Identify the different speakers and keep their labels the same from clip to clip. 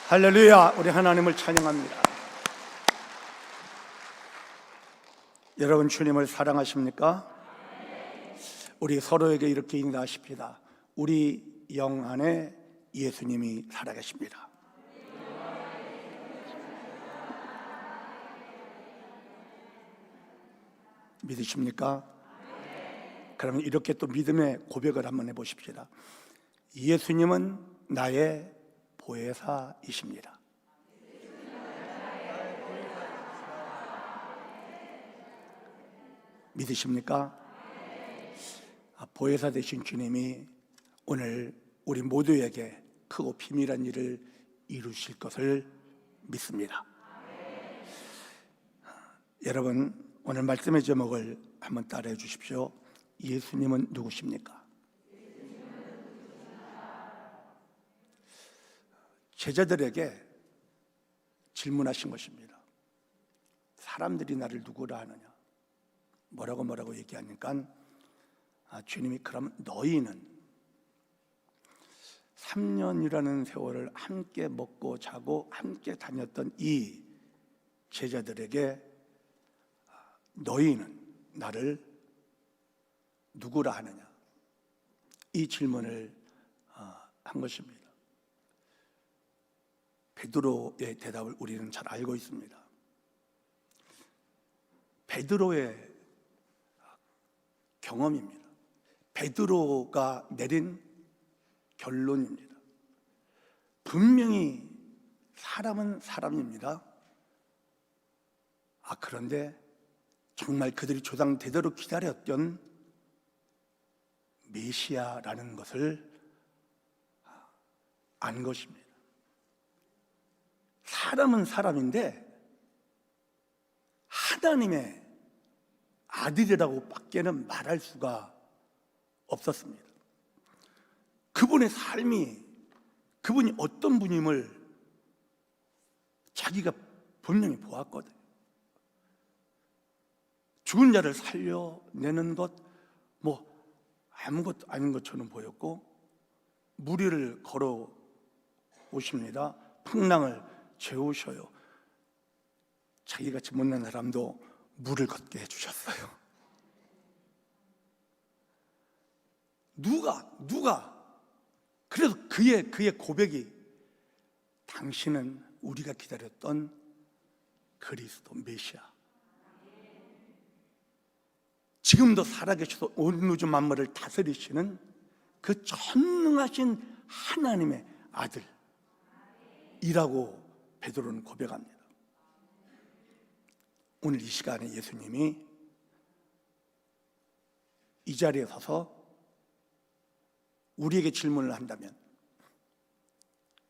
Speaker 1: 할렐루야. 우리 하나님을 찬양합니다. 여러분, 주님을 사랑하십니까? 우리 서로에게 이렇게 인사하십시다. 우리 영 안에 예수님이 살아계십니다. 믿으십니까? 그러면 이렇게 또 믿음의 고백을 한번 해보십시다. 예수님은 나의 보혜사이십니다. 믿으십니까? 보혜사 되신 주님이 오늘 우리 모두에게 크고 비밀한 일을 이루실 것을 믿습니다. 여러분, 오늘 말씀의 제목을 한번 따라해 주십시오. 예수님은 누구십니까? 제자들에게 질문하신 것입니다. 사람들이 나를 누구라 하느냐? 뭐라고 얘기하니까 주님이 그럼 너희는 3년이라는 세월을 함께 먹고 자고 함께 다녔던 이 제자들에게 너희는 나를 누구라 하느냐? 이 질문을 한 것입니다. 베드로의 대답을 우리는 잘 알고 있습니다. 베드로의 경험입니다. 베드로가 내린 결론입니다. 분명히 사람은 사람입니다. 그런데 정말 그들이 조상 대대로 기다렸던 메시아라는 것을 안 것입니다. 사람은 사람인데 하나님의 아들이라고 밖에는 말할 수가 없었습니다. 그분의 삶이, 그분이 어떤 분임을 자기가 분명히 보았거든요. 죽은 자를 살려내는 것, 아무것도 아닌 것처럼 보였고, 무리를 걸어 오십니다. 풍랑을 재우셔요. 자기같이 못난 사람도 물을 걷게 해주셨어요. 누가 그래서 그의 고백이 당신은 우리가 기다렸던 그리스도 메시아, 지금도 살아계셔서 온 우주 만물을 다스리시는 그 전능하신 하나님의 아들이라고 베드로는 고백합니다. 오늘 이 시간에 예수님이 이 자리에 서서 우리에게 질문을 한다면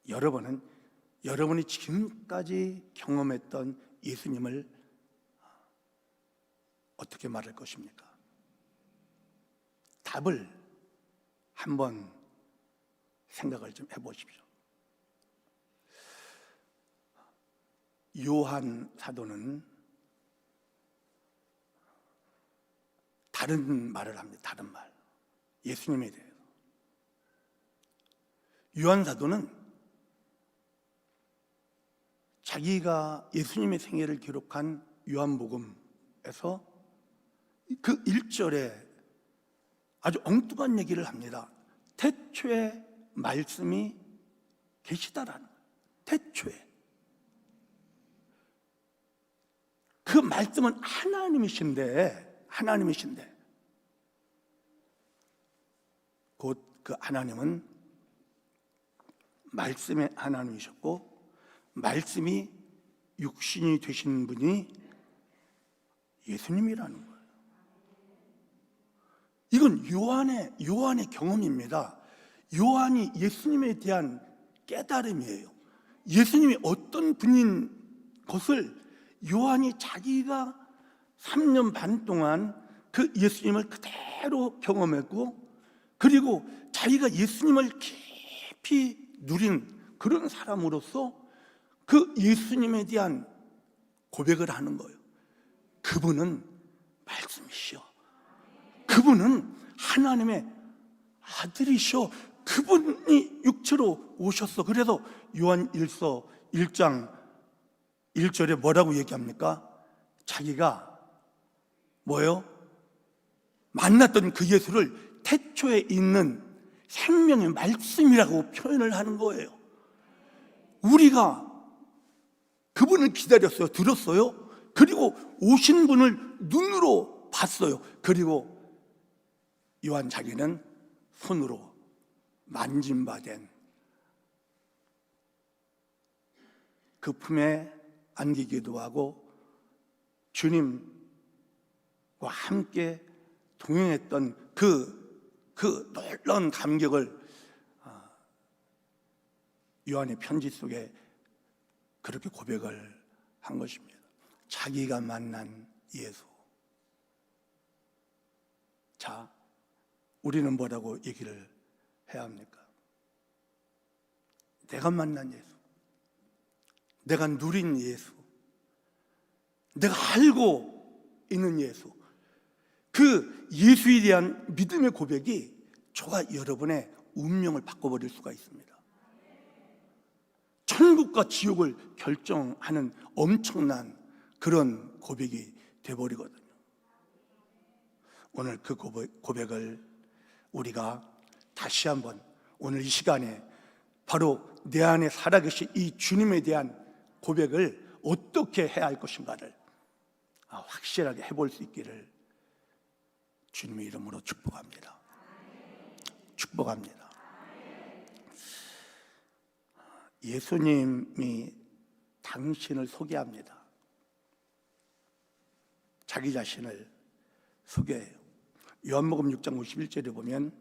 Speaker 1: 여러분이 지금까지 경험했던 예수님을 어떻게 말할 것입니까? 답을 한번 생각을 좀 해보십시오. 요한 사도는 다른 말을 합니다. 다른 말. 예수님에 대해서. 요한 사도는 자기가 예수님의 생애를 기록한 요한복음에서 그 1절에 아주 엉뚱한 얘기를 합니다. 태초에 말씀이 계시다라는 거예요. 태초에. 그 말씀은 하나님이신데 곧 그 하나님은 말씀의 하나님이셨고, 말씀이 육신이 되신 분이 예수님이라는 거예요. 이건 요한의 경험입니다. 요한이 예수님에 대한 깨달음이에요. 예수님이 어떤 분인 것을 요한이 자기가 3년 반 동안 그 예수님을 그대로 경험했고, 그리고 자기가 예수님을 깊이 누린 그런 사람으로서 그 예수님에 대한 고백을 하는 거예요. 그분은 말씀이시여. 그분은 하나님의 아들이시여. 그분이 육체로 오셨어. 그래서 요한 1서 1장 1절에 뭐라고 얘기합니까? 자기가 뭐예요? 만났던 그 예수를 태초에 있는 생명의 말씀이라고 표현을 하는 거예요. 우리가 그분을 기다렸어요. 들었어요. 그리고 오신 분을 눈으로 봤어요. 그리고 요한 자기는 손으로 만짐받은 그 품에 안기기도 하고 주님과 함께 동행했던 그 놀라운 감격을 요한의 편지 속에 그렇게 고백을 한 것입니다. 자기가 만난 예수. 자, 우리는 뭐라고 얘기를 해야 합니까? 내가 만난 예수, 내가 누린 예수, 내가 알고 있는 예수, 그 예수에 대한 믿음의 고백이 저와 여러분의 운명을 바꿔버릴 수가 있습니다. 천국과 지옥을 결정하는 엄청난 그런 고백이 되어버리거든요. 오늘 그 고백을 우리가 다시 한번 오늘 이 시간에 바로 내 안에 살아계신 이 주님에 대한 고백을 어떻게 해야 할 것인가를 확실하게 해볼 수 있기를 주님의 이름으로 축복합니다. 축복합니다. 예수님이 당신을 소개합니다. 자기 자신을 소개해요. 요한복음 6장 51절에 보면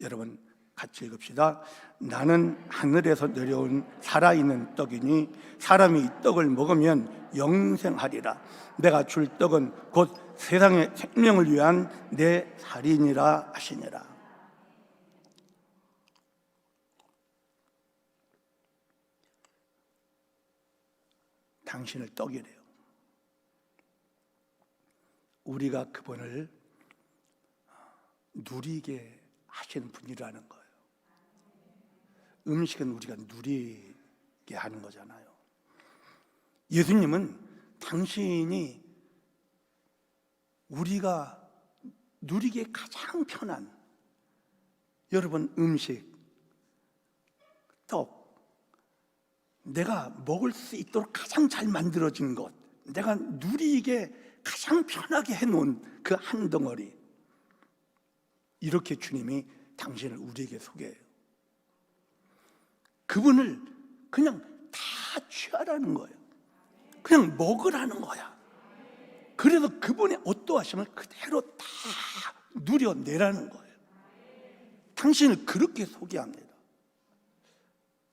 Speaker 1: 여러분 같이 읽읍시다. 나는 하늘에서 내려온 살아있는 떡이니 사람이 이 떡을 먹으면 영생하리라. 내가 줄 떡은 곧 세상의 생명을 위한 내 살이니라 하시니라. 당신을 떡이래요. 우리가 그분을 누리게 하시는 분이라는 거예요. 음식은 우리가 누리게 하는 거잖아요. 예수님은 당신이 우리가 누리기에 가장 편한 여러분 음식, 떡, 내가 먹을 수 있도록 가장 잘 만들어진 것, 내가 누리게 가장 편하게 해놓은 그 한 덩어리, 이렇게 주님이 당신을 우리에게 소개해요. 그분을 그냥 다 취하라는 거예요. 그냥 먹으라는 거야. 그래서 그분의 어떠하심을 그대로 다 누려내라는 거예요. 당신을 그렇게 소개합니다.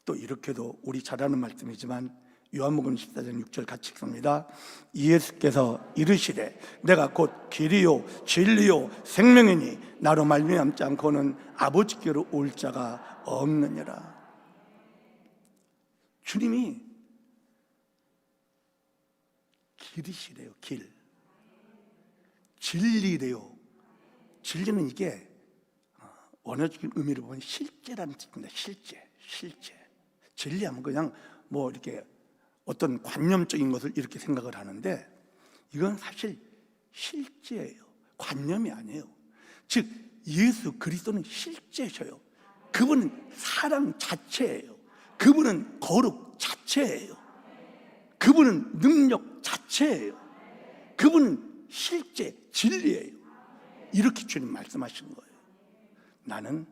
Speaker 1: 또 이렇게도 우리 잘 아는 말씀이지만 요한복음 14장 6절 같이 읽습니다. 예수께서 이르시되 내가 곧 길이요 진리요 생명이니 나로 말미암지 않고는 아버지께로 올 자가 없느니라. 주님이 길이시래요. 길. 진리래요. 진리는 이게 원어적인 의미를 보면 실제라는 뜻입니다. 실제. 진리하면 그냥 뭐 이렇게 어떤 관념적인 것을 이렇게 생각을 하는데 이건 사실 실제예요. 관념이 아니에요. 즉 예수 그리스도는 실제셔요. 그분은 사랑 자체예요. 그분은 거룩 자체예요. 그분은 능력 자체예요. 그분은 실제 진리예요. 이렇게 주님 말씀하시는 거예요. 나는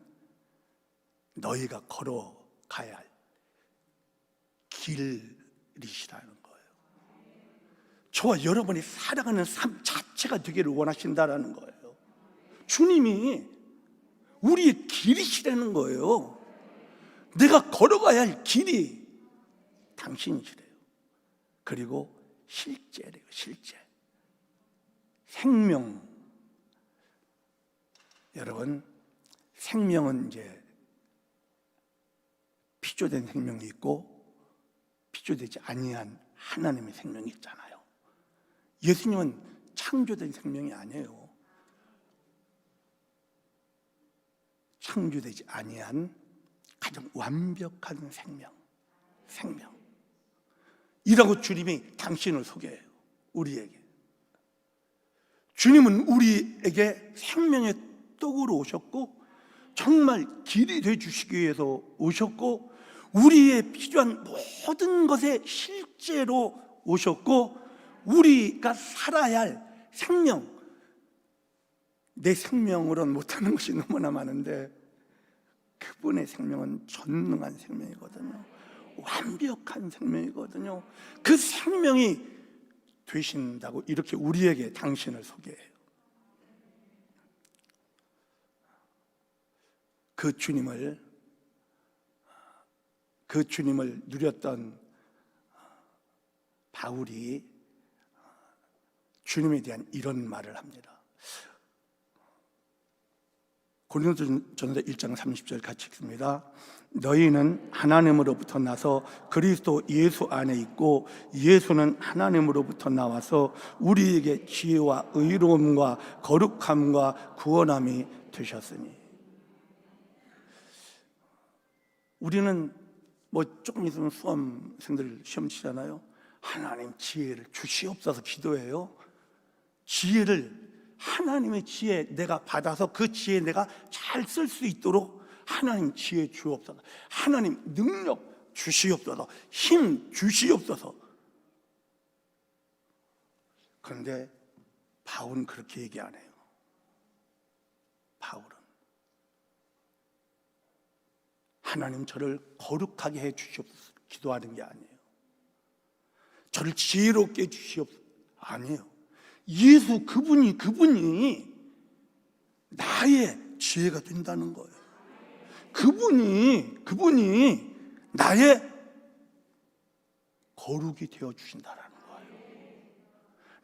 Speaker 1: 너희가 걸어가야 할 길이시라는 거예요. 저와 여러분이 살아가는 삶 자체가 되기를 원하신다라는 거예요. 주님이 우리의 길이시라는 거예요. 내가 걸어가야 할 길이 당신이시래요. 그리고 실제래요. 실제. 생명. 여러분, 생명은 이제 피조된 생명이 있고 피조되지 아니한 하나님의 생명이 있잖아요. 예수님은 창조된 생명이 아니에요. 창조되지 아니한 가장 완벽한 생명이라고 주님이 당신을 소개해요. 우리에게. 주님은 우리에게 생명의 떡으로 오셨고 정말 길이 되어주시기 위해서 오셨고 우리의 필요한 모든 것에 실제로 오셨고 우리가 살아야 할 생명, 내 생명으로는 못하는 것이 너무나 많은데 그분의 생명은 전능한 생명이거든요. 완벽한 생명이거든요. 그 생명이 되신다고 이렇게 우리에게 당신을 소개해요. 그 주님을 누렸던 바울이 주님에 대한 이런 말을 합니다. 고린도전서 1장 30절 같이 읽습니다. 너희는 하나님으로부터 나서 그리스도 예수 안에 있고 예수는 하나님으로부터 나와서 우리에게 지혜와 의로움과 거룩함과 구원함이 되셨으니. 우리는 조금 있으면 수험생들 시험 치잖아요. 하나님 지혜를 주시옵소서 기도해요. 하나님의 지혜 내가 받아서 그 지혜 내가 잘 쓸 수 있도록 하나님 지혜 주옵소서. 하나님 능력 주시옵소서. 힘 주시옵소서. 그런데 바울은 그렇게 얘기 안 해요. 바울은 하나님 저를 거룩하게 해 주시옵소서 기도하는 게 아니에요. 저를 지혜롭게 해 주시옵소서 아니에요. 예수 그분이 나의 지혜가 된다는 거예요. 그분이 나의 거룩이 되어 주신다라는 거예요.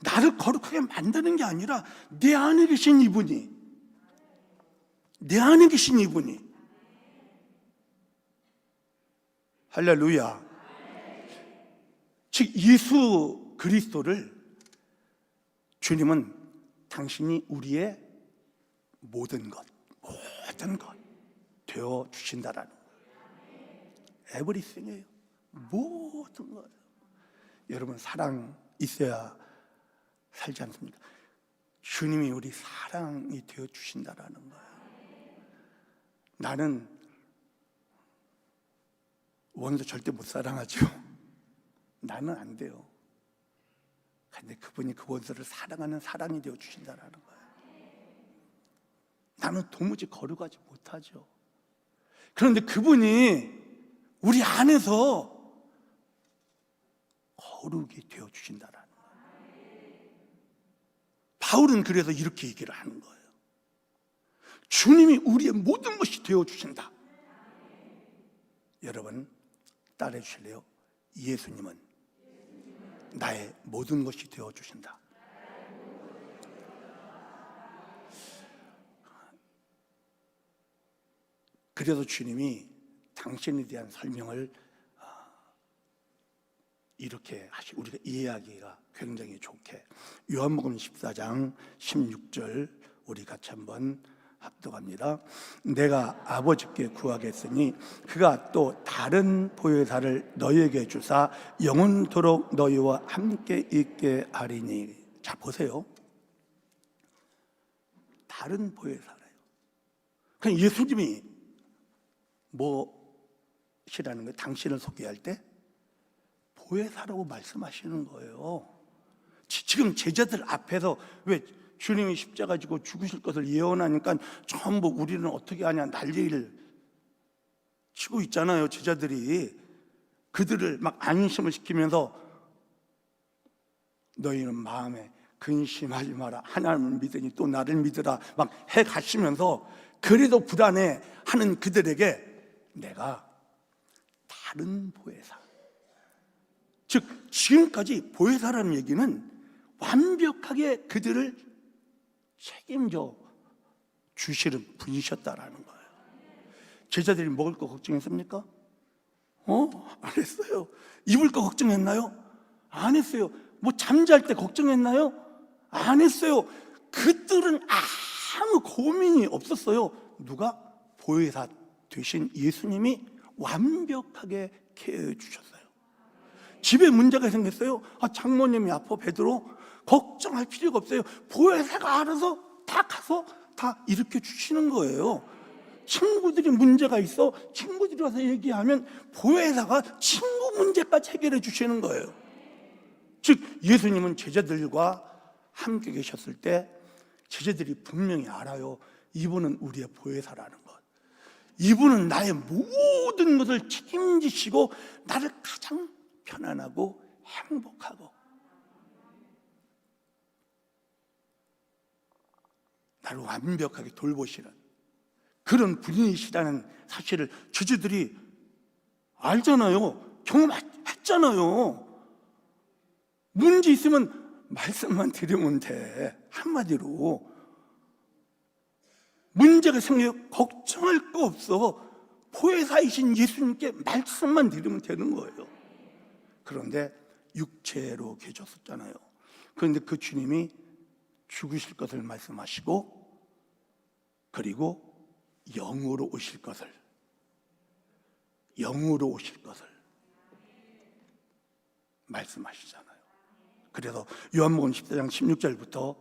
Speaker 1: 나를 거룩하게 만드는 게 아니라 내 안에 계신 이분이 할렐루야. 즉 예수 그리스도를 주님은 당신이 우리의 모든 것 되어 주신다라는 거예요. 에브리띵이에요. 모든 거예요. 여러분 사랑 있어야 살지 않습니까? 주님이 우리 사랑이 되어 주신다라는 거예요. 나는 원수 절대 못 사랑하죠. 나는 안 돼요. 근데 그분이 그 원수를 사랑하는 사랑이 되어 주신다라는 거예요. 나는 도무지 거룩하지 못하죠. 그런데 그분이 우리 안에서 거룩이 되어 주신다라는 거예요. 바울은 그래서 이렇게 얘기를 하는 거예요. 주님이 우리의 모든 것이 되어 주신다. 여러분 따라해 주실래요? 예수님은 나의 모든 것이 되어 주신다. 그래서 주님이 당신에 대한 설명을 이렇게 하시고 우리가 이해하기가 굉장히 좋게 요한복음 14장 16절 우리 같이 한번 합독합니다. 내가 아버지께 구하겠으니 그가 또 다른 보혜사를 너희에게 주사 영원토록 너희와 함께 있게 하리니. 자 보세요. 다른 보혜사래요. 그냥 예수님이 뭐시라는 거예요? 당신을 소개할 때 보혜사라고 말씀하시는 거예요. 지금 제자들 앞에서 왜 주님이 십자가 지고 죽으실 것을 예언하니까 전부 우리는 어떻게 하냐 난리를 치고 있잖아요. 제자들이 그들을 막 안심을 시키면서 너희는 마음에 근심하지 마라. 하나님을 믿으니 또 나를 믿으라 막 해가시면서 그래도 불안해 하는 그들에게 내가 다른 보혜사, 즉 지금까지 보혜사라는 얘기는 완벽하게 그들을 책임져 주시는 분이셨다라는 거예요. 제자들이 먹을 거 걱정했습니까? 안 했어요. 입을 거 걱정했나요? 안 했어요. 뭐 잠잘 때 걱정했나요? 안 했어요. 그들은 아무 고민이 없었어요. 누가? 보혜사 되신 예수님이 완벽하게 케어해 주셨어요. 집에 문제가 생겼어요. 장모님이 아파, 베드로. 걱정할 필요가 없어요. 보혜사가 알아서 다 가서 다 일으켜 주시는 거예요. 친구들이 문제가 있어 친구들이 와서 얘기하면 보혜사가 친구 문제까지 해결해 주시는 거예요. 즉 예수님은 제자들과 함께 계셨을 때 제자들이 분명히 알아요. 이분은 우리의 보혜사라는 것. 이분은 나의 모든 것을 책임지시고 나를 가장 편안하고 행복하고 나를 완벽하게 돌보시는 그런 분이시라는 사실을 제자들이 알잖아요. 경험했잖아요. 문제 있으면 말씀만 드리면 돼. 한마디로 문제가 생기면 걱정할 거 없어. 보혜사이신 예수님께 말씀만 드리면 되는 거예요. 그런데 육체로 계셨었잖아요. 그런데 그 주님이 죽으실 것을 말씀하시고 그리고 영으로 오실 것을 말씀하시잖아요. 그래서 요한복음 14장 16절부터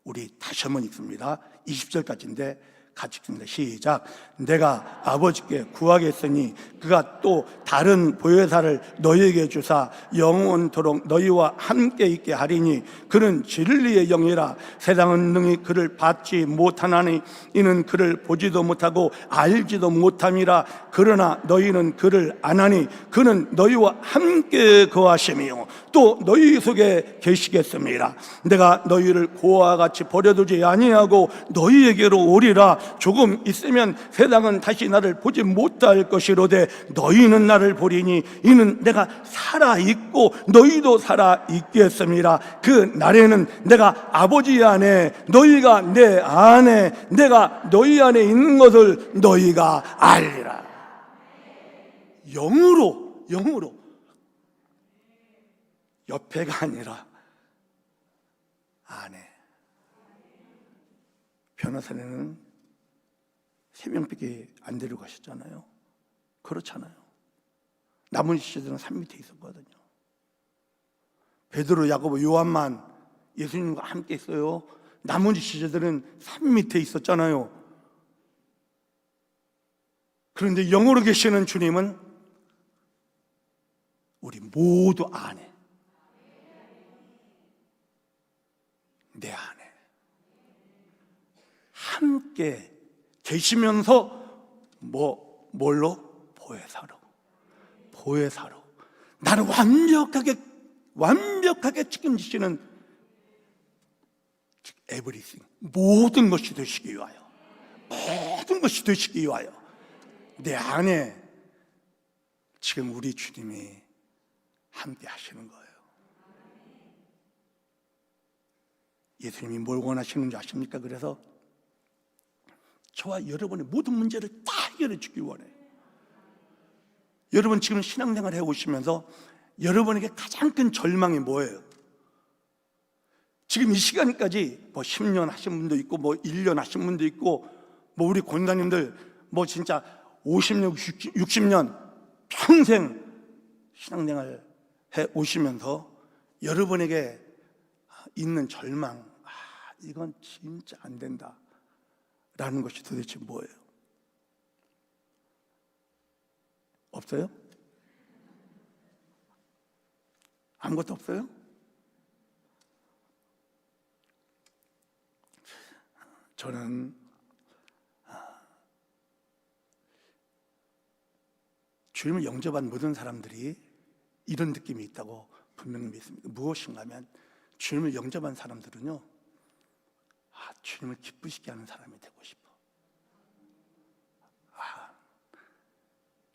Speaker 1: 우리 다시 한번 읽습니다. 20절까지인데 같이 읽습니다. 시작. 내가 아버지께 구하겠으니 그가 또 다른 보혜사를 너희에게 주사 영원토록 너희와 함께 있게 하리니 그는 진리의 영이라. 세상은 능히 그를 받지 못하나니 이는 그를 보지도 못하고 알지도 못함이라. 그러나 너희는 그를 아나니 그는 너희와 함께 거하심이요 또 너희 속에 계시겠습니다. 내가 너희를 고아와 같이 버려두지 아니하고 너희에게로 오리라. 조금 있으면 세상은 다시 나를 보지 못할 것이로되 너희는 나를 보리니 이는 내가 살아있고 너희도 살아있겠습니다. 그 날에는 내가 아버지 안에 너희가 내 안에 내가 너희 안에 있는 것을 너희가 알리라. 영으로 옆에가 아니라 안에. 변호사는 3명밖에 안 데려가셨잖아요. 그렇잖아요. 남은 시체들은 산 밑에 있었거든요. 베드로, 야고보, 요한만 예수님과 함께 있어요. 나머지 시체들은 산 밑에 있었잖아요. 그런데 영으로 계시는 주님은 우리 모두 안에, 내 안에 함께 계시면서 뭘로? 보혜사로 나를 완벽하게 책임지시는 everything, 모든 것이 되시기 위하여 내 안에 지금 우리 주님이 함께 하시는 거예요. 예수님이 뭘 원하시는지 아십니까? 그래서 저와 여러분의 모든 문제를 다 해결해 주기 원해요. 여러분 지금 신앙생활 해오시면서 여러분에게 가장 큰 절망이 뭐예요? 지금 이 시간까지 10년 하신 분도 있고 1년 하신 분도 있고 우리 권사님들 진짜 50년, 60년 평생 신앙생활 해오시면서 여러분에게 있는 절망, 이건 진짜 안 된다 라는 것이 도대체 뭐예요? 없어요? 아무것도 없어요? 저는 주님을 영접한 모든 사람들이 이런 느낌이 있다고 분명히 믿습니다. 무엇인가 하면 주님을 영접한 사람들은요, 주님을 기쁘시게 하는 사람이 되고 싶어.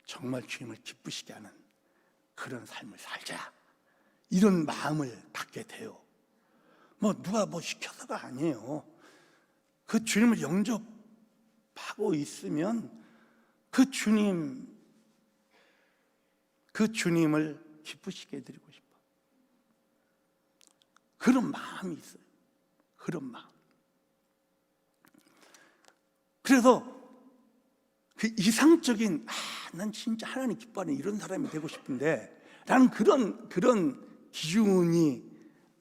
Speaker 1: 정말 주님을 기쁘시게 하는 그런 삶을 살자, 이런 마음을 갖게 돼요. 누가 시켜서가 아니에요. 그 주님을 영접하고 있으면 그 주님을 기쁘시게 해드리고 싶어. 그런 마음이 있어요. 그런 마음. 그래서 그 이상적인 난 진짜 하나님 기뻐하는 이런 사람이 되고 싶은데 라는 그런 기준이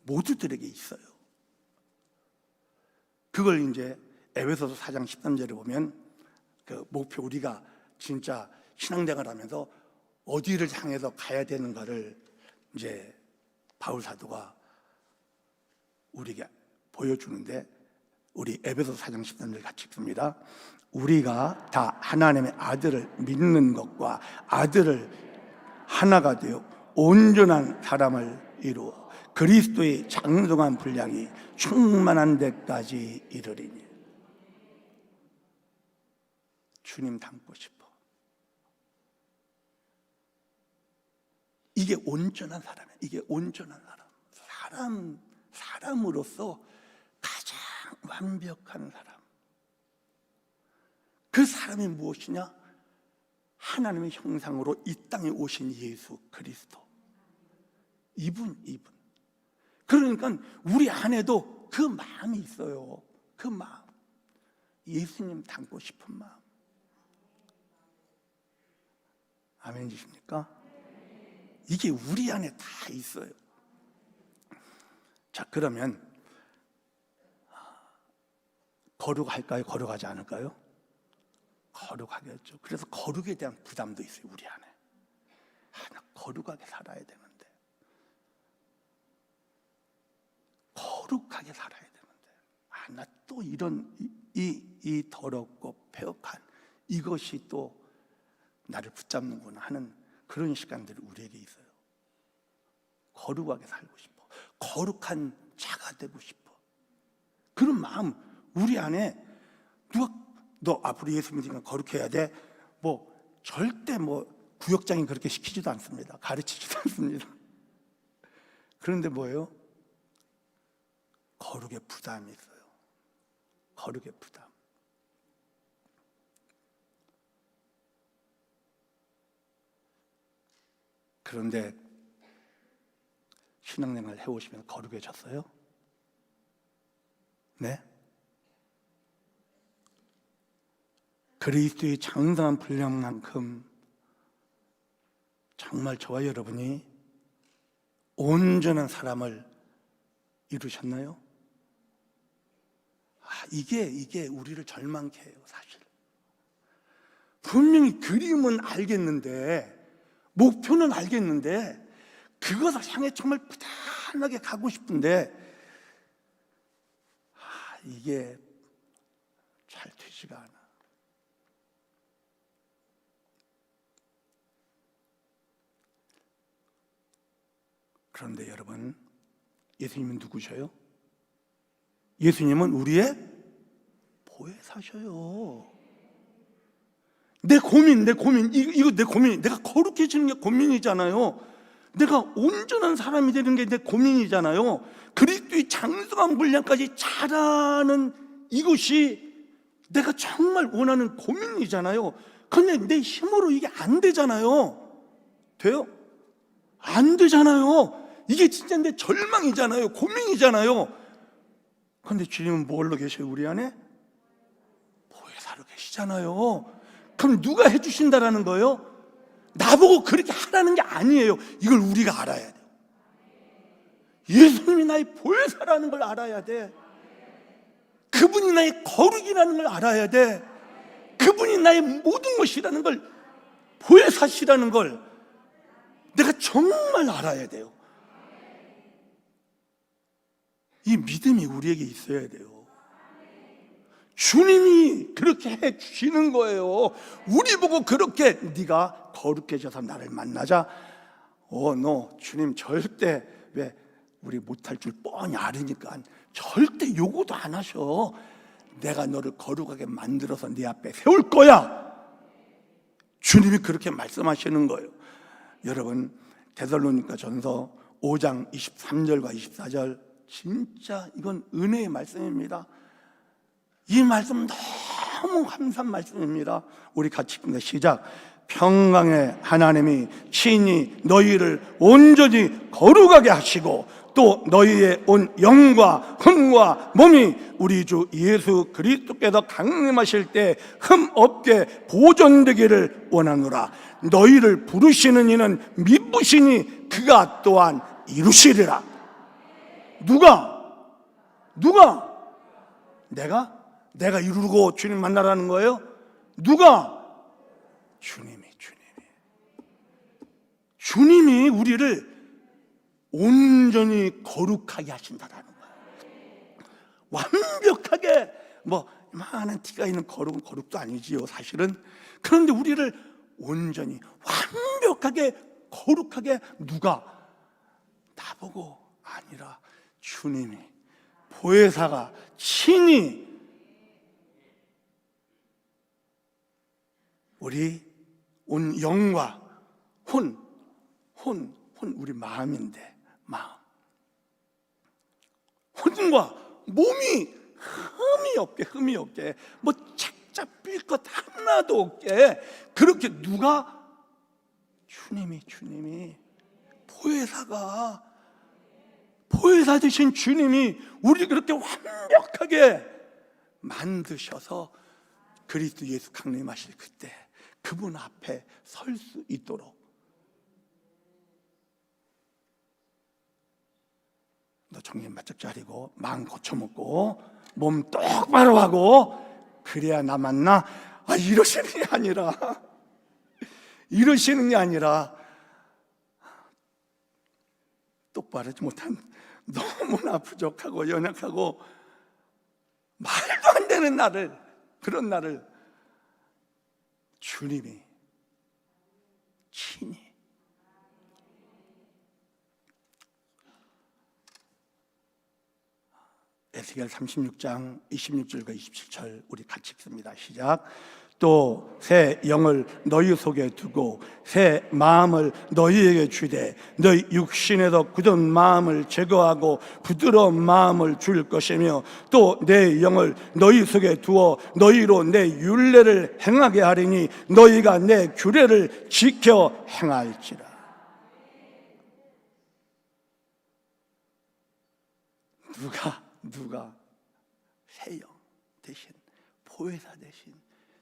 Speaker 1: 모두들에게 있어요. 그걸 이제 에베소서 4장 13절에 보면 그 목표, 우리가 진짜 신앙생활 하면서 어디를 향해서 가야 되는가를 이제 바울 사도가 우리에게 보여주는데, 우리 에베소서 4장 13절 같이 읽습니다. 우리가 다 하나님의 아들을 믿는 것과 아들을 하나가 되어 온전한 사람을 이루어 그리스도의 장성한 분량이 충만한 데까지 이르리니. 주님 닮고 싶어. 이게 온전한 사람이야. 이게 온전한 사람. 사람으로서 가장 완벽한 사람. 그 사람이 무엇이냐? 하나님의 형상으로 이 땅에 오신 예수 그리스도. 이분. 그러니까 우리 안에도 그 마음이 있어요. 그 마음. 예수님 닮고 싶은 마음. 아멘이십니까? 이게 우리 안에 다 있어요. 자, 그러면 거룩할까요? 거룩하지 않을까요? 거룩하겠죠. 그래서 거룩에 대한 부담도 있어요, 우리 안에. 나 거룩하게 살아야 되는데. 거룩하게 살아야 되는데. 나 또 이런 이 더럽고 폐역한 이것이 또 나를 붙잡는구나 하는 그런 시간들이 우리에게 있어요. 거룩하게 살고 싶어. 거룩한 자가 되고 싶어. 그런 마음 우리 안에 누가 너 앞으로 예수 믿으니까 거룩해야 돼. 절대 구역장이 그렇게 시키지도 않습니다. 가르치지도 않습니다. 그런데 뭐예요? 거룩의 부담이 있어요. 거룩의 부담. 그런데 신앙생활 해오시면 거룩해졌어요? 네? 그리스도의 장성한 분량만큼 정말 저와 여러분이 온전한 사람을 이루셨나요? 이게 우리를 절망케 해요, 사실. 분명히 그림은 알겠는데, 목표는 알겠는데, 그것을 향해 정말 부단하게 가고 싶은데, 이게 잘 되지가 않아. 그런데 여러분, 예수님은 누구셔요? 예수님은 우리의 보혜사셔요. 내 고민, 이거 내 고민, 내가 거룩해지는 게 고민이잖아요. 내가 온전한 사람이 되는 게 내 고민이잖아요. 그리스도의 장성한 분량까지 자라는 이것이 내가 정말 원하는 고민이잖아요. 그런데 내 힘으로 이게 안 되잖아요. 돼요? 안 되잖아요. 이게 진짜 내 절망이잖아요. 고민이잖아요. 그런데 주님은 뭘로 계셔요? 우리 안에? 보혜사로 계시잖아요. 그럼 누가 해주신다라는 거예요? 나보고 그렇게 하라는 게 아니에요. 이걸 우리가 알아야 돼요. 예수님이 나의 보혜사라는 걸 알아야 돼. 그분이 나의 거룩이라는 걸 알아야 돼. 그분이 나의 모든 것이라는 걸, 보혜사시라는 걸 내가 정말 알아야 돼요. 이 믿음이 우리에게 있어야 돼요. 주님이 그렇게 해 주시는 거예요. 우리 보고 그렇게 네가 거룩해져서 나를 만나자. 너 주님 절대, 왜 우리 못할 줄 뻔히 알으니까 절대 요구도 안 하셔. 내가 너를 거룩하게 만들어서 네 앞에 세울 거야. 주님이 그렇게 말씀하시는 거예요. 여러분, 데살로니가 전서 5장 23절과 24절, 진짜 이건 은혜의 말씀입니다. 이 말씀 너무 감사한 말씀입니다. 우리 같이 읽습니다. 시작. 평강의 하나님이 친히 너희를 온전히 거룩하게 하시고 또 너희의 온 영과 혼과 몸이 우리 주 예수 그리스도께서 강림하실 때 흠없게 보존되기를 원하노라. 너희를 부르시는 이는 미쁘시니 그가 또한 이루시리라. 누가? 내가 이루고 주님 만나라는 거예요? 누가? 주님이 우리를 온전히 거룩하게 하신다라는 거예요. 완벽하게 많은 티가 있는 거룩은 거룩도 아니지요, 사실은. 그런데 우리를 온전히 완벽하게 거룩하게 누가? 나보고 아니라 주님이, 보혜사가 친히 우리 온 영과 혼 우리 마음인데, 마음, 혼과 몸이 흠이 없게 착잡 빌 것 하나도 없게, 그렇게 누가? 주님이 보혜사 되신 주님이 우리 그렇게 완벽하게 만드셔서 그리스도 예수 강림하실 그때 그분 앞에 설 수 있도록, 너 정신 바짝 차리고 마음 고쳐먹고 몸 똑바로 하고 그래야 나 만나. 이러시는 게 아니라 똑바로 하지 못한, 너무나 부족하고 연약하고 말도 안 되는 그런 나를 주님이 친히 에스겔 36장 26절과 27절 우리 같이 읽습니다. 시작. 또 새 영을 너희 속에 두고 새 마음을 너희에게 주되 너희 육신에서 굳은 마음을 제거하고 부드러운 마음을 줄 것이며 또 내 영을 너희 속에 두어 너희로 내 율례를 행하게 하리니 너희가 내 규례를 지켜 행할지라. 누가 새 영 대신, 보혜사 대신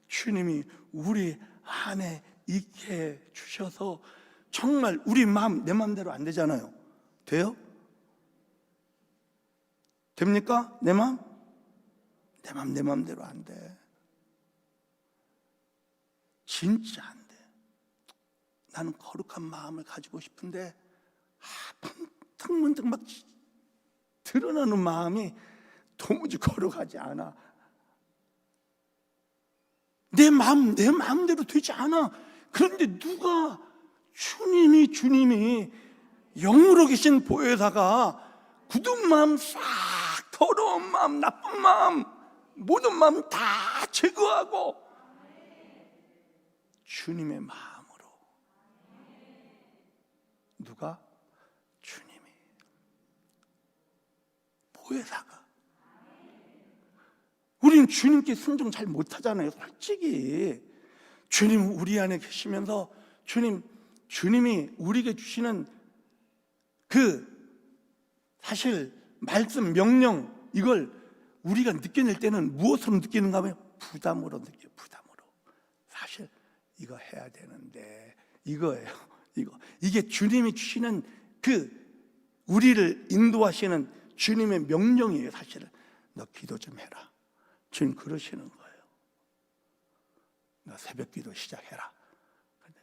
Speaker 1: 주님이 우리 안에 있게 주셔서, 정말 우리 마음 내 마음대로 안 되잖아요. 돼요? 됩니까? 내 마음? 내 마음대로 안 돼. 진짜 안 돼. 나는 거룩한 마음을 가지고 싶은데 문득 막 드러나는 마음이 도무지 거룩하지 않아. 내 마음대로 되지 않아. 그런데 누가? 주님이 영으로 계신 보혜사가 굳은 마음 싹, 더러운 마음, 나쁜 마음, 모든 마음 다 제거하고 주님의 마음으로. 누가? 주님이, 보혜사가. 우리는 주님께 순종 잘 못하잖아요, 솔직히. 주님 우리 안에 계시면서 주님이 우리에게 주시는 사실 말씀, 명령, 이걸 우리가 느껴낼 때는 무엇으로 느끼는가 하면 부담으로 느껴요. 부담으로. 사실 이거 해야 되는데, 이거예요. 이게 주님이 주시는 우리를 인도하시는 주님의 명령이에요. 사실은 너 기도 좀 해라. 주님 그러시는 거예요. 너 새벽 기도 시작해라. 근데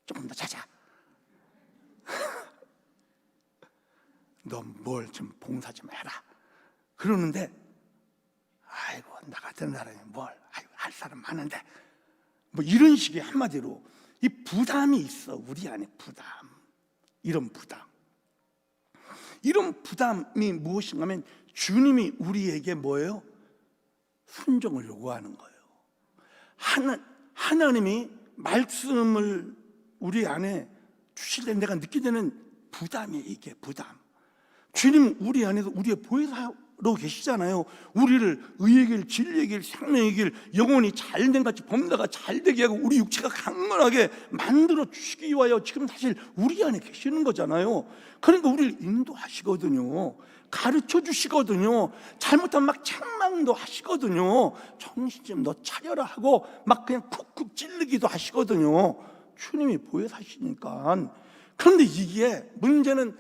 Speaker 1: 조금 더 자자. 너 뭘 좀 봉사 좀 해라. 그러는데 나 같은 사람이 할 사람 많은데, 이런 식의, 한마디로 이 부담이 있어. 우리 안에 부담. 이런 부담이 무엇인가 하면 주님이 우리에게 뭐예요? 순종을 요구하는 거예요. 하나님이 말씀을 우리 안에 주실 때 내가 느끼게 되는 부담이, 이게 부담. 주님 우리 안에서 우리의 보혜사로 계시잖아요. 우리를 의의 길, 진리의 길, 생명의 길, 영혼이 잘된 같이 범다가 잘되게 하고 우리 육체가 강건하게 만들어 주시기 위하여 지금 사실 우리 안에 계시는 거잖아요. 그러니까 우리를 인도하시거든요. 가르쳐 주시거든요. 잘못하면 막 책망도 하시거든요. 정신 좀 너 차려라 하고 막 그냥 쿡쿡 찔르기도 하시거든요. 주님이 보혜사시니까. 그런데 이게 문제는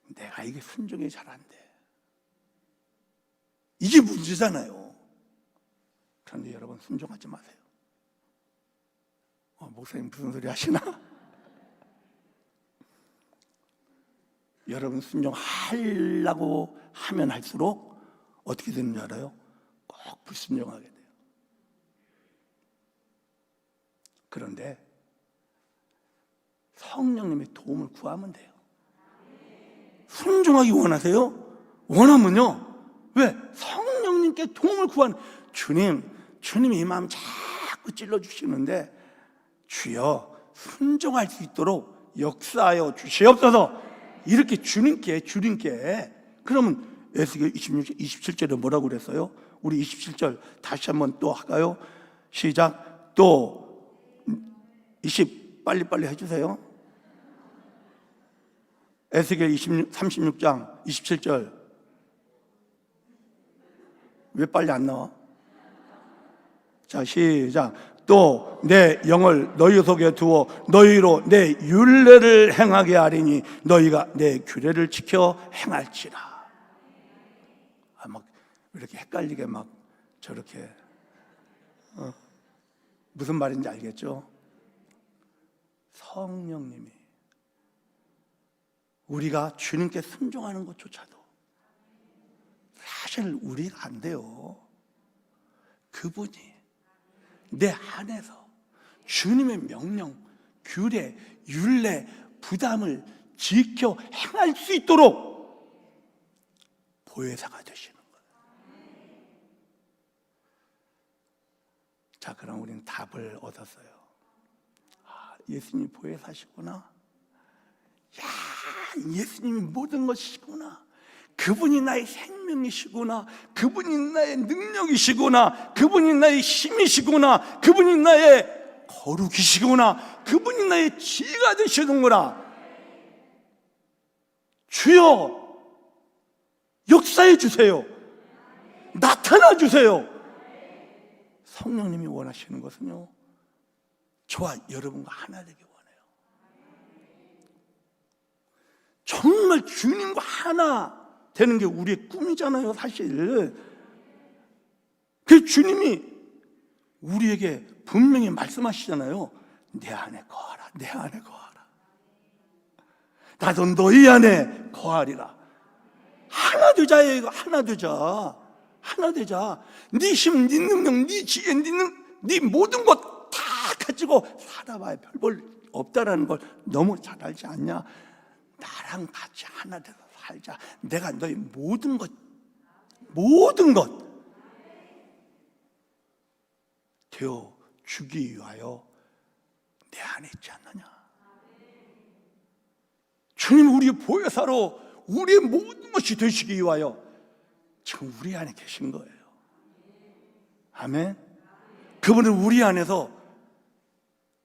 Speaker 1: 내가 이게 순종이 잘 안 돼. 이게 문제잖아요. 그런데 여러분 순종하지 마세요. 목사님 무슨 소리 하시나? 여러분 순종하려고 하면 할수록 어떻게 되는 줄 알아요? 꼭 불순종하게 돼요. 그런데 성령님의 도움을 구하면 돼요. 순종하기 원하세요? 원하면요. 왜? 성령님께 도움을 구하는 주님이 이 마음 자꾸 찔러주시는데 주여 순종할 수 있도록 역사하여 주시옵소서. 이렇게 주님께 그러면 에스겔 27절에 뭐라고 그랬어요? 우리 27절 다시 한번 또 할까요? 시작. 또 20 빨리빨리 해주세요. 에스겔 36장 27절 왜 빨리 안 나와? 자 시작. 또 내 영을 너희 속에 두어 너희로 내 율례를 행하게 하리니 너희가 내 규례를 지켜 행할지라. 막 이렇게 헷갈리게 막 저렇게 무슨 말인지 알겠죠? 성령님이 우리가 주님께 순종하는 것조차도 사실 우리가 안 돼요. 그분이 내 안에서 주님의 명령, 규례, 율례, 부담을 지켜 행할 수 있도록 보혜사가 되시는 거예요. 자, 그럼 우리는 답을 얻었어요. 예수님이 보혜사시구나. 야, 예수님이 모든 것이시구나. 그분이 나의 생명이시구나. 그분이 나의 능력이시구나. 그분이 나의 힘이시구나. 그분이 나의 거룩이시구나. 그분이 나의 지혜가 되시는구나. 주여 역사해 주세요. 나타나 주세요. 성령님이 원하시는 것은요, 저와 여러분과 하나 되기 원해요. 정말 주님과 하나 되는 게 우리의 꿈이잖아요, 사실. 그 주님이 우리에게 분명히 말씀하시잖아요. 내 안에 거하라, 내 안에 거하라. 나도 너희 안에 거하리라. 하나 되자예요, 이거. 하나 되자. 하나 되자. 네 힘, 네 능력, 네 지혜, 네 모든 것 다 가지고 살아봐야 별 볼 없다라는 걸 너무 잘 알지 않냐? 나랑 같이 하나 돼서 살자. 내가 너희 모든 것 되어 주기 위하여 내 안에 있지 않느냐? 주님 우리의 보혜사로 우리의 모든 것이 되시기 위하여 지금 우리 안에 계신 거예요. 아멘. 그분은 우리 안에서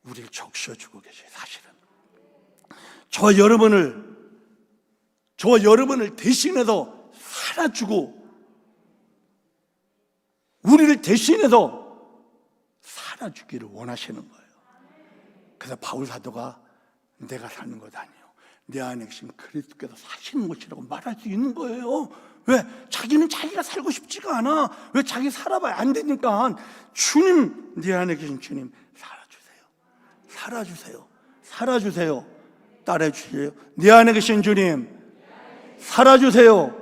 Speaker 1: 우리를 적셔주고 계세요. 사실은 저와 여러분을 대신해서 살아주고 우리를 대신해서 살아주기를 원하시는 거예요. 그래서 바울 사도가 내가 사는 것 아니에요, 내 안에 계신 그리스도께서 사시는 것이라고 말할 수 있는 거예요. 왜? 자기는 자기가 살고 싶지가 않아. 왜? 자기 살아봐야 안 되니까. 주님, 내 안에 계신 주님 살아주세요. 살아주세요. 따라해주세요. 내 안에 계신 주님 살아주세요.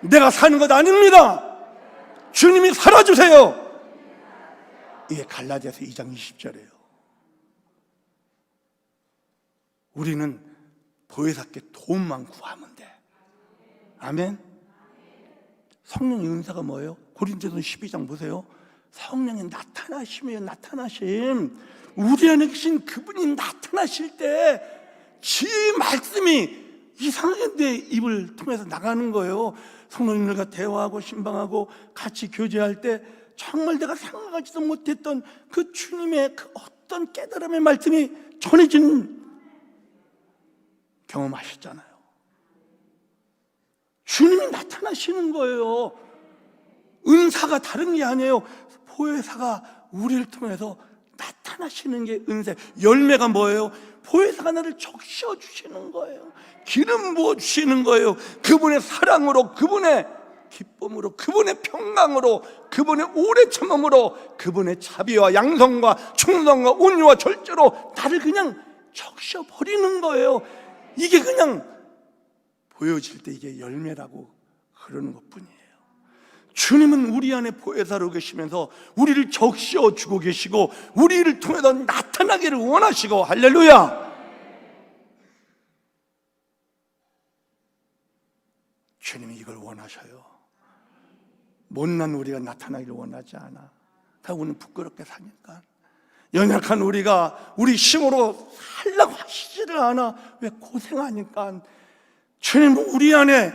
Speaker 1: 내가 사는 것 아닙니다. 주님이 살아주세요. 이게 갈라디아서 2장 20절이에요 우리는 보혜사께 도움만 구하면 돼. 아멘. 성령의 은사가 뭐예요? 고린도서 12장 보세요. 성령의 나타나심이에요. 나타나심. 우리 안에 계신 그분이 나타나실 때 지혜의 말씀이 이상하게 내 입을 통해서 나가는 거예요. 성도님들과 대화하고 신방하고 같이 교제할 때 정말 내가 생각하지도 못했던 그 주님의 그 어떤 깨달음의 말씀이 전해지는 경험하셨잖아요. 주님이 나타나시는 거예요. 은사가 다른 게 아니에요. 보혜사가 우리를 통해서 나타나시는 게 은사. 열매가 뭐예요? 보혜사가 나를 적셔 주시는 거예요. 기름 부어 주시는 거예요. 그분의 사랑으로, 그분의 기쁨으로, 그분의 평강으로, 그분의 오래 참음으로, 그분의 자비와 양성과 충성과 온유와 절제로 나를 그냥 적셔 버리는 거예요. 이게 그냥 보여질 때 이게 열매라고 그러는 것뿐이에요. 주님은 우리 안에 보혜사로 계시면서 우리를 적셔 주고 계시고 우리를 통해서 나타나기를 원하시고, 할렐루야! 주님이 이걸 원하셔요. 못난 우리가 나타나기를 원하지 않아. 우리는 부끄럽게 사니까. 연약한 우리가 우리 힘으로 살라고 하시지를 않아. 왜? 고생하니까. 주님은 우리 안에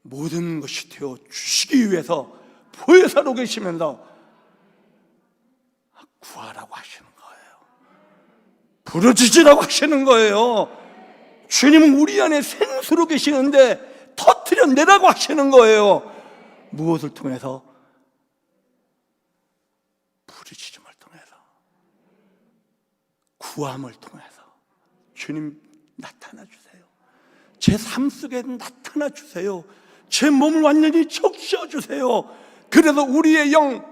Speaker 1: 모든 것이 되어 주시기 위해서 보혜사로 계시면서 구하라고 하시는 거예요. 부르짖으라고 하시는 거예요. 주님은 우리 안에 생수로 계시는데 터뜨려내라고 하시는 거예요. 무엇을 통해서? 부르짖음을 통해서, 구함을 통해서. 주님 나타나 주세요. 제 삶 속에 나타나 주세요. 제 몸을 완전히 적셔 주세요. 그래서 우리의 영,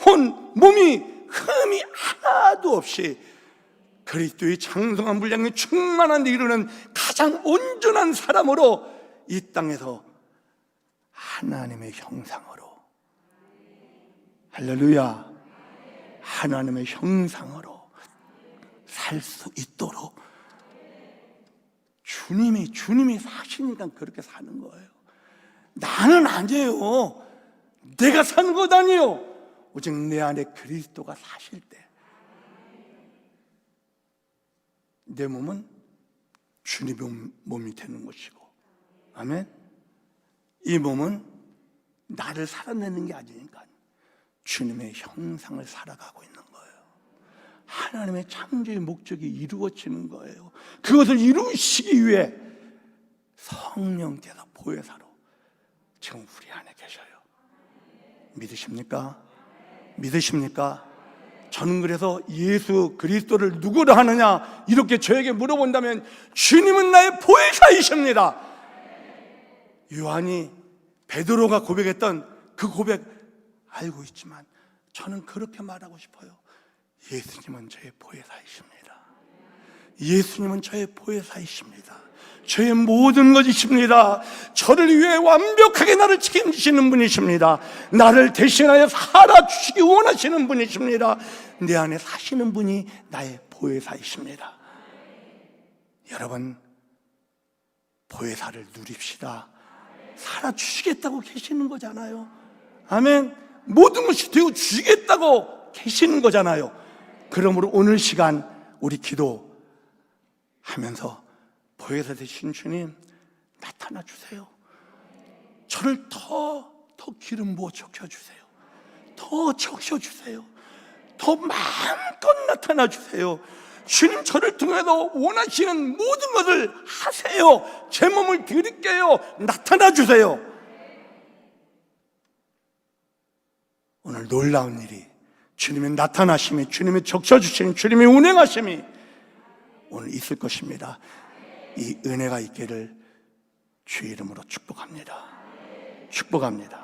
Speaker 1: 혼, 몸이 흠이 하나도 없이 그리스도의 장성한 분량에 충만한 데 이르는 가장 온전한 사람으로 이 땅에서 하나님의 형상으로, 할렐루야, 하나님의 형상으로 살 수 있도록 주님이 사시니까 그렇게 사는 거예요. 나는 아니에요. 내가 사는 것 아니에요. 오직 내 안에 그리스도가 사실 때 내 몸은 주님의 몸이 되는 것이고, 아멘. 이 몸은 나를 살아내는 게 아니니까 주님의 형상을 살아가고 있는 거예요. 하나님의 창조의 목적이 이루어지는 거예요. 그것을 이루시기 위해 성령께서 보혜사로 지금 우리 안에 계셔요. 믿으십니까? 믿으십니까? 저는 그래서 예수 그리스도를 누구로 하느냐 이렇게 저에게 물어본다면 주님은 나의 보혜사이십니다. 요한이 베드로가 고백했던 그 고백 알고 있지만 저는 그렇게 말하고 싶어요. 예수님은 저의 보혜사이십니다. 예수님은 저의 보혜사이십니다. 저의 모든 것이십니다. 저를 위해 완벽하게 나를 책임지시는 분이십니다. 나를 대신하여 살아주시기 원하시는 분이십니다. 내 안에 사시는 분이 나의 보혜사이십니다. 여러분, 보혜사를 누립시다. 살아주시겠다고 계시는 거잖아요. 아멘. 모든 것이 되어 주시겠다고 계시는 거잖아요. 그러므로 오늘 시간 우리 기도하면서 보혜사 되신 주님 나타나 주세요. 저를 더 기름 부어 적셔주세요. 더 적셔주세요. 더 마음껏 나타나 주세요. 주님, 저를 통해서 원하시는 모든 것을 하세요. 제 몸을 드릴게요. 나타나 주세요. 오늘 놀라운 일이, 주님의 나타나심이, 주님의 적셔주심이, 주님의 운행하심이 오늘 있을 것입니다. 이 은혜가 있기를 주의 이름으로 축복합니다. 축복합니다.